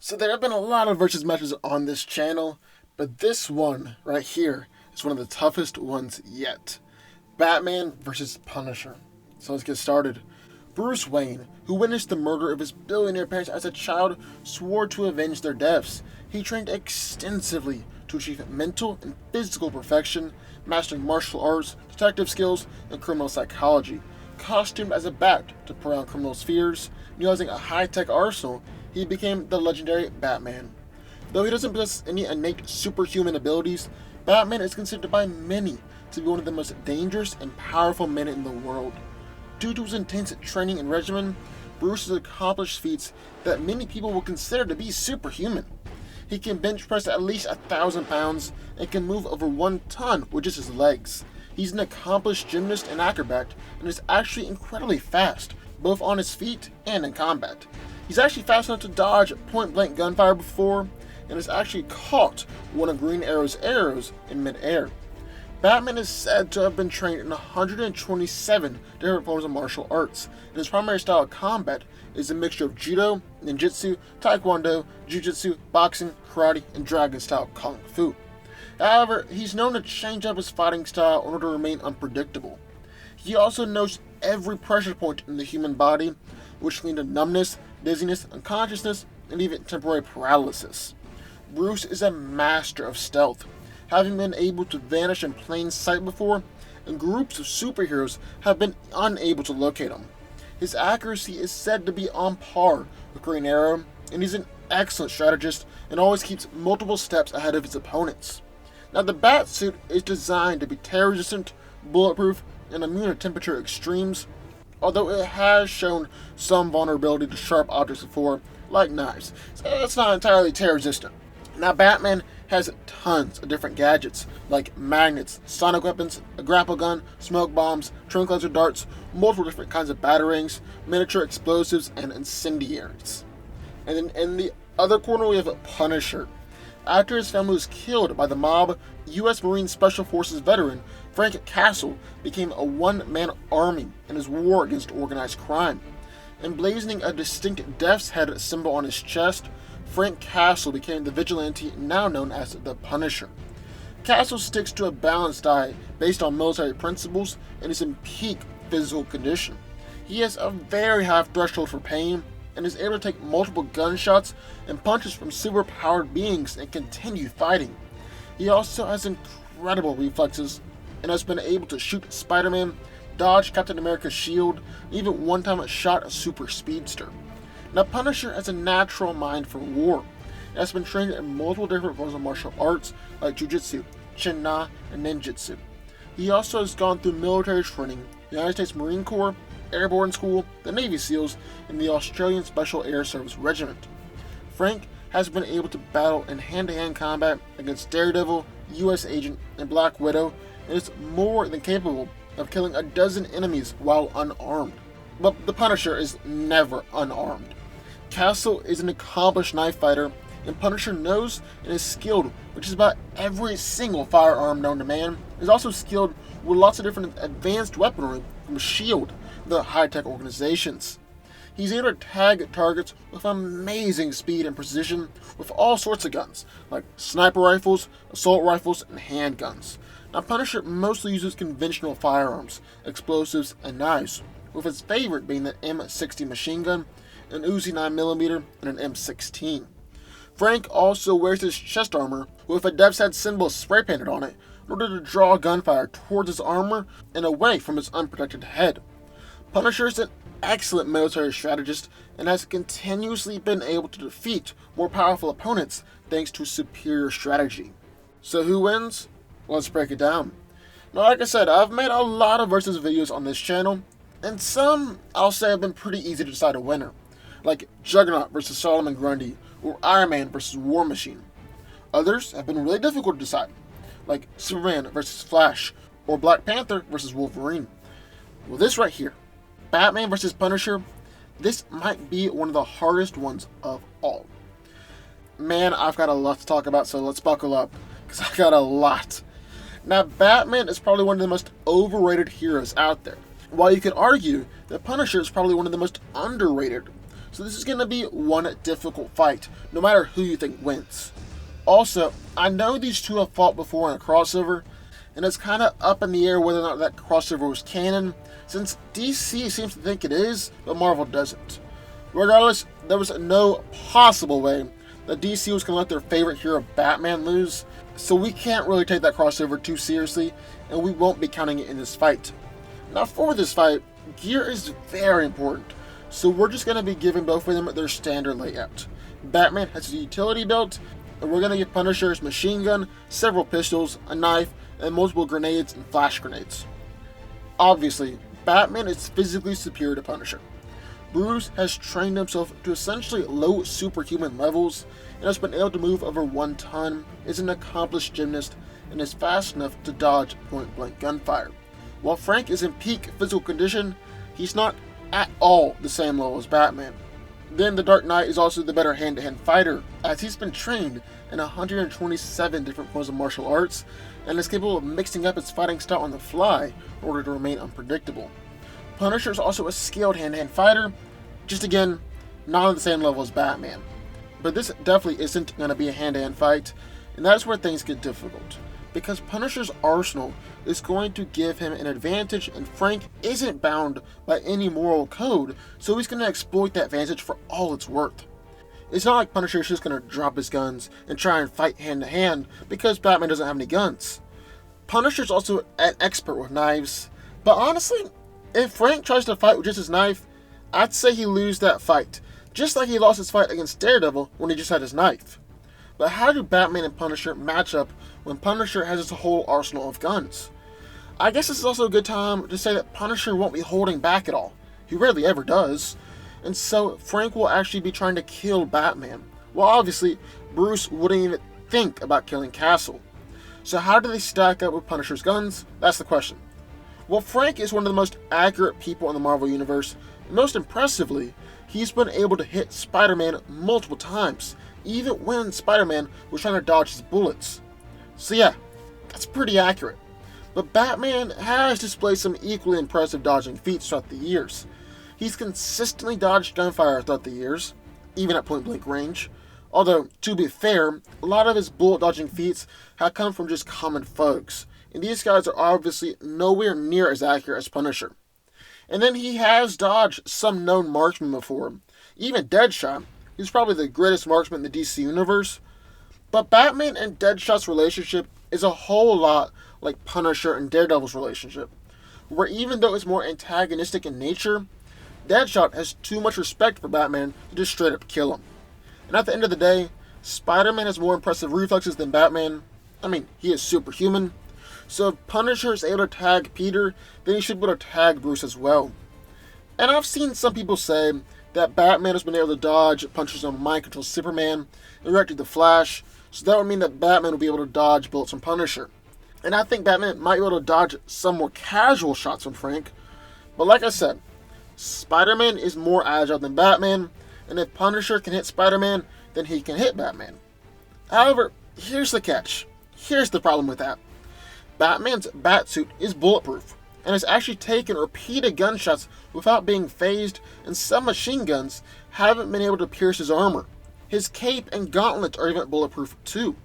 So there have been a lot of versus matches on this channel, but this one right here is one of the toughest ones yet. Batman versus Punisher. So let's get started. Bruce Wayne, who witnessed the murder of his billionaire parents as a child, swore to avenge their deaths. He trained extensively to achieve mental and physical perfection, mastering martial arts, detective skills, and criminal psychology. Costumed as a bat to prey on criminals' fears, utilizing a high-tech arsenal, he became the legendary Batman. Though he doesn't possess any innate superhuman abilities, Batman is considered by many to be one of the most dangerous and powerful men in the world. Due to his intense training and regimen, Bruce has accomplished feats that many people will consider to be superhuman. He can bench press at least 1,000 pounds and can move over 1 ton with just his legs. He's an accomplished gymnast and acrobat and is actually incredibly fast, both on his feet and in combat. He's actually fast enough to dodge point-blank gunfire before, and has actually caught one of Green Arrow's arrows in mid-air. Batman is said to have been trained in 127 different forms of martial arts, and his primary style of combat is a mixture of judo, ninjutsu, taekwondo, jujutsu, boxing, karate, and dragon-style kung fu. However, he's known to change up his fighting style in order to remain unpredictable. He also knows every pressure point in the human body, which can lead to numbness, dizziness, unconsciousness, and even temporary paralysis. Bruce is a master of stealth, having been able to vanish in plain sight before, and groups of superheroes have been unable to locate him. His accuracy is said to be on par with Green Arrow, and he's an excellent strategist and always keeps multiple steps ahead of his opponents. Now, the bat suit is designed to be tear-resistant, bulletproof, and immune to temperature extremes, although it has shown some vulnerability to sharp objects before, like knives, so it's not entirely tear-resistant. Now, Batman has tons of different gadgets, like magnets, sonic weapons, a grapple gun, smoke bombs, tranquilizer darts, multiple different kinds of batarangs, miniature explosives, and incendiaries. And then in the other corner we have Punisher. After his family was killed by the mob, U.S. Marine Special Forces veteran Frank Castle became a one-man army in his war against organized crime. Emblazoning a distinct death's head symbol on his chest, Frank Castle became the vigilante now known as the Punisher. Castle sticks to a balanced diet based on military principles and is in peak physical condition. He has a very high threshold for pain and is able to take multiple gunshots and punches from super-powered beings and continue fighting. He also has incredible reflexes and has been able to shoot Spider-Man, dodge Captain America's shield, and even one time shot a super speedster. Now, Punisher has a natural mind for war and has been trained in multiple different forms of martial arts like Jujutsu, Chin-Na, and Ninjutsu. He also has gone through military training, the United States Marine Corps, Airborne School, the Navy SEALs, and the Australian Special Air Service Regiment. Frank has been able to battle in hand-to-hand combat against Daredevil, U.S. Agent, and Black Widow, and is more than capable of killing a dozen enemies while unarmed. But the Punisher is never unarmed. Castle is an accomplished knife fighter, and Punisher knows and is skilled with just about every single firearm known to man. He's also skilled with lots of different advanced weaponry from S.H.I.E.L.D., the high-tech organizations. He's able to tag targets with amazing speed and precision with all sorts of guns, like sniper rifles, assault rifles, and handguns. Now, Punisher mostly uses conventional firearms, explosives, and knives, with his favorite being the M60 machine gun, an Uzi 9mm, and an M16. Frank also wears his chest armor with a Death's Head symbol spray painted on it in order to draw gunfire towards his armor and away from his unprotected head. Punisher is an excellent military strategist and has continuously been able to defeat more powerful opponents thanks to superior strategy. So who wins? Let's break it down. Now, like I said, I've made a lot of versus videos on this channel, and some I'll say have been pretty easy to decide a winner, like Juggernaut versus Solomon Grundy, or Iron Man versus War Machine. Others have been really difficult to decide, like Superman versus Flash, or Black Panther versus Wolverine. Well, this right here, Batman versus Punisher, this might be one of the hardest ones of all. Man, I've got a lot to talk about, so let's buckle up, because I got a lot. Now, Batman is probably one of the most overrated heroes out there, while you could argue that Punisher is probably one of the most underrated. So this is going to be one difficult fight, no matter who you think wins. Also, I know these two have fought before in a crossover, and it's kind of up in the air whether or not that crossover was canon, since DC seems to think it is, but Marvel doesn't. Regardless, there was no possible way that DC was going to let their favorite hero Batman lose, so we can't really take that crossover too seriously, and we won't be counting it in this fight. Now for this fight, gear is very important, so we're just going to be giving both of them their standard layout. Batman has a utility belt, and we're going to give Punisher his machine gun, several pistols, a knife, and multiple grenades and flash grenades. Obviously, Batman is physically superior to Punisher. Bruce has trained himself to essentially low superhuman levels and has been able to move over 1 ton, is an accomplished gymnast, and is fast enough to dodge point-blank gunfire. While Frank is in peak physical condition, he's not at all the same level as Batman. Then the Dark Knight is also the better hand-to-hand fighter, as he's been trained in 127 different forms of martial arts and is capable of mixing up his fighting style on the fly in order to remain unpredictable. Punisher is also a skilled hand-to-hand fighter, just again, not on the same level as Batman. But this definitely isn't going to be a hand-to-hand fight, and that's where things get difficult, because Punisher's arsenal is going to give him an advantage, and Frank isn't bound by any moral code, so he's going to exploit that advantage for all it's worth. It's not like Punisher's just going to drop his guns and try and fight hand-to-hand because Batman doesn't have any guns. Punisher's also an expert with knives, but honestly, if Frank tries to fight with just his knife, I'd say he loses that fight, just like he lost his fight against Daredevil when he just had his knife. But how do Batman and Punisher match up when Punisher has his whole arsenal of guns? I guess this is also a good time to say that Punisher won't be holding back at all. He rarely ever does. And so Frank will actually be trying to kill Batman. Well, obviously, Bruce wouldn't even think about killing Castle. So how do they stack up with Punisher's guns? That's the question. Well, Frank is one of the most accurate people in the Marvel Universe, and most impressively, he's been able to hit Spider-Man multiple times, even when Spider-Man was trying to dodge his bullets. So yeah, that's pretty accurate. But Batman has displayed some equally impressive dodging feats throughout the years. He's consistently dodged gunfire throughout the years, even at point-blank range. Although, to be fair, a lot of his bullet-dodging feats have come from just common folks, and these guys are obviously nowhere near as accurate as Punisher. And then he has dodged some known marksmen before. Even Deadshot, who's probably the greatest marksman in the DC universe. But Batman and Deadshot's relationship is a whole lot like Punisher and Daredevil's relationship, where even though it's more antagonistic in nature, Deadshot has too much respect for Batman to just straight up kill him. And at the end of the day, Spider-Man has more impressive reflexes than Batman. I mean, he is superhuman. So if Punisher is able to tag Peter, then he should be able to tag Bruce as well. And I've seen some people say that Batman has been able to dodge punches on mind control Superman and react to the Flash, so that would mean that Batman will be able to dodge bullets from Punisher. And I think Batman might be able to dodge some more casual shots from Frank. But like I said, Spider-Man is more agile than Batman, and if Punisher can hit Spider-Man, then he can hit Batman. However, here's the catch. Here's the problem with that. Batman's batsuit is bulletproof, and has actually taken repeated gunshots without being phased, and some machine guns haven't been able to pierce his armor. His cape and gauntlets are even bulletproof too.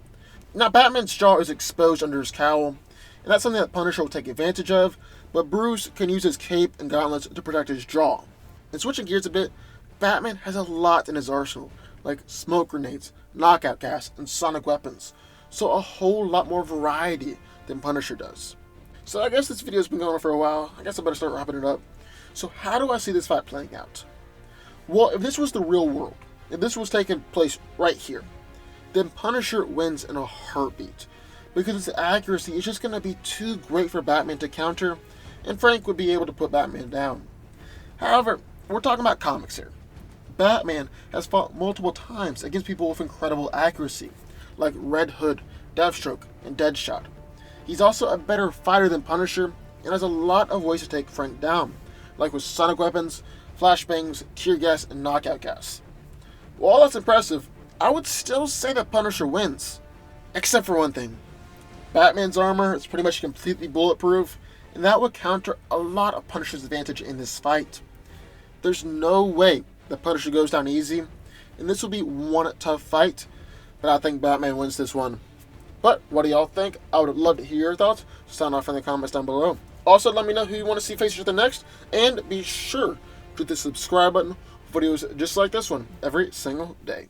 Now, Batman's jaw is exposed under his cowl, and that's something that Punisher will take advantage of, but Bruce can use his cape and gauntlets to protect his jaw. And switching gears a bit, Batman has a lot in his arsenal, like smoke grenades, knockout gas, and sonic weapons, so a whole lot more variety than Punisher does. So I guess this video's been going on for a while. I guess I better start wrapping it up. So how do I see this fight playing out? Well, if this was the real world, if this was taking place right here, then Punisher wins in a heartbeat, because his accuracy is just going to be too great for Batman to counter, and Frank would be able to put Batman down. However, we're talking about comics here. Batman has fought multiple times against people with incredible accuracy, like Red Hood, Deathstroke, and Deadshot. He's also a better fighter than Punisher, and has a lot of ways to take Frank down, like with sonic weapons, flashbangs, tear gas, and knockout gas. While that's impressive, I would still say that Punisher wins. Except for one thing. Batman's armor is pretty much completely bulletproof, and that would counter a lot of Punisher's advantage in this fight. There's no way the Punisher goes down easy, and this will be one tough fight, but I think Batman wins this one. But what do y'all think? I would love to hear your thoughts. Sound off in the comments down below. Also, let me know who you want to see face each other next, and be sure to hit the subscribe button for videos just like this one every single day.